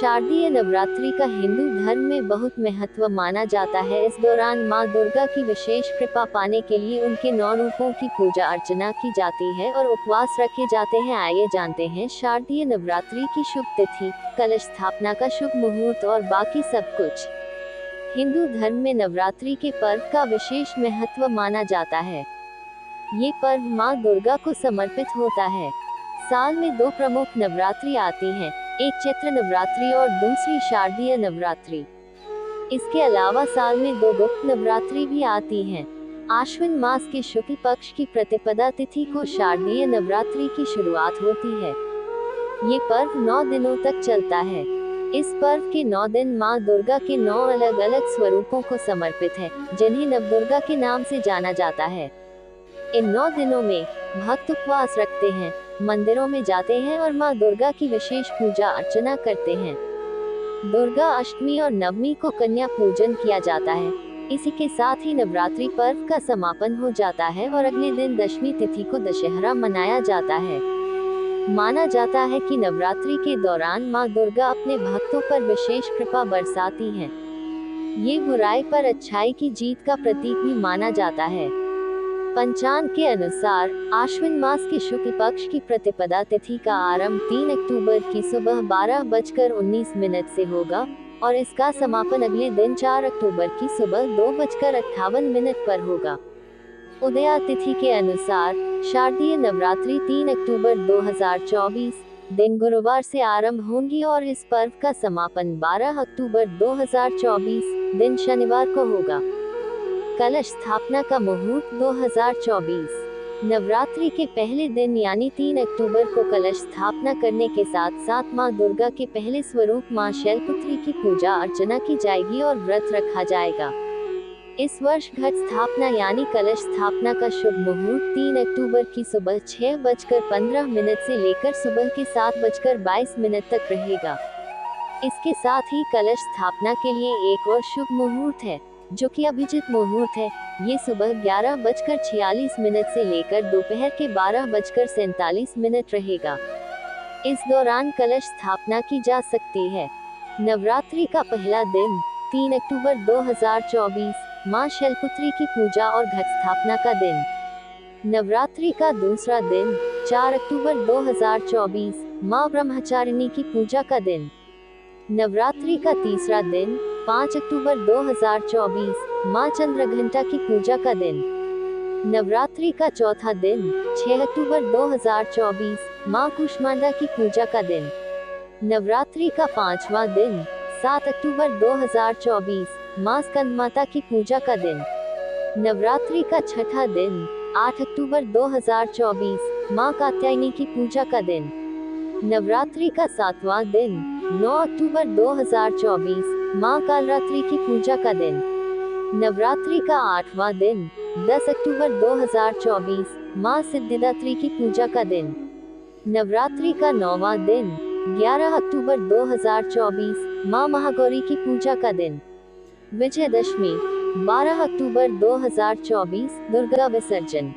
शारदीय नवरात्रि का हिंदू धर्म में बहुत महत्व माना जाता है। इस दौरान मां दुर्गा की विशेष कृपा पाने के लिए उनके 9 रूपों की पूजा अर्चना की जाती है और उपवास रखे जाते हैं। आइए जानते हैं शारदीय नवरात्रि की शुभ तिथि, कलश स्थापना का शुभ मुहूर्त और बाकी सब कुछ। हिंदू धर्म में नवरात्रि के पर्व का विशेष महत्व माना जाता है। ये पर्व मां दुर्गा को समर्पित होता है। साल में 2 प्रमुख नवरात्रि आती हैं, एक चैत्र नवरात्रि और दूसरी शारदीय नवरात्रि। इसके अलावा साल में 2 गुप्त नवरात्रि भी आती हैं। आश्विन मास के शुक्ल पक्ष की प्रतिपदा तिथि को शारदीय नवरात्रि की शुरुआत होती है। ये पर्व 9 दिनों तक चलता है। इस पर्व के 9 दिन मां दुर्गा के 9 अलग अलग स्वरूपों को समर्पित है, जिन्हें नवदुर्गा के नाम से जाना जाता है। इन 9 दिनों में भक्त उपवास रखते हैं, मंदिरों में जाते हैं और मां दुर्गा की विशेष पूजा अर्चना करते हैं। दुर्गा अष्टमी और नवमी को कन्या पूजन किया जाता है। इसी के साथ ही नवरात्रि पर्व का समापन हो जाता है और अगले दिन दशमी तिथि को दशहरा मनाया जाता है। माना जाता है कि नवरात्रि के दौरान मां दुर्गा अपने भक्तों पर विशेष कृपा बरसाती हैं। ये बुराई पर अच्छाई की जीत का प्रतीक भी माना जाता है। पंचांग के अनुसार आश्विन मास के शुक्ल पक्ष की प्रतिपदा तिथि का आरंभ 3 अक्टूबर की सुबह 12:19 से होगा और इसका समापन अगले दिन 4 अक्टूबर की सुबह 2:58 पर होगा। उदया तिथि के अनुसार शारदीय नवरात्रि 3 अक्टूबर 2024 दिन गुरुवार से आरंभ होंगी और इस पर्व का समापन 12 अक्टूबर 2024 दिन शनिवार को होगा। कलश स्थापना का मुहूर्त 2024 नवरात्रि के पहले दिन यानी 3 अक्टूबर को कलश स्थापना करने के साथ साथ मां दुर्गा के पहले स्वरूप मां शैलपुत्री की पूजा अर्चना की जाएगी और व्रत रखा जाएगा। इस वर्ष घट स्थापना यानी कलश स्थापना का शुभ मुहूर्त 3 अक्टूबर की सुबह 6:15 से लेकर सुबह के 7:22 तक रहेगा। इसके साथ ही कलश स्थापना के लिए एक और शुभ मुहूर्त है, जो कि अभिजित मुहूर्त है। ये सुबह 11:46 से लेकर दोपहर के 12:47 रहेगा। इस दौरान कलश स्थापना की जा सकती है। नवरात्रि का पहला दिन 3 अक्टूबर 2024 मां शैलपुत्री की पूजा और घट स्थापना का दिन। नवरात्रि का दूसरा दिन 4 अक्टूबर 2024 मां ब्रह्मचारिणी की पूजा का दिन। नवरात्रि का तीसरा दिन 5 अक्टूबर 2024 मां चंद्रघंटा की पूजा का दिन। नवरात्रि का चौथा दिन 6 अक्टूबर 2024 मां कुष्मांडा की पूजा का दिन। नवरात्रि का 5वां दिन 7 अक्टूबर 2024 मां स्कंदमाता की पूजा का दिन। नवरात्रि का छठा दिन 8 अक्टूबर 2024 मां कात्यायनी की पूजा का दिन। नवरात्रि का 7वां दिन 9 अक्टूबर 2024 मां कालरात्रि की पूजा का दिन। नवरात्रि का 8वां दिन 10 अक्टूबर 2024 मां सिद्धिदात्री की पूजा का दिन। नवरात्रि का 9वां दिन 11 अक्टूबर 2024 मां महागौरी की पूजा का दिन। विजयदशमी 12 अक्टूबर 2024 दुर्गा विसर्जन।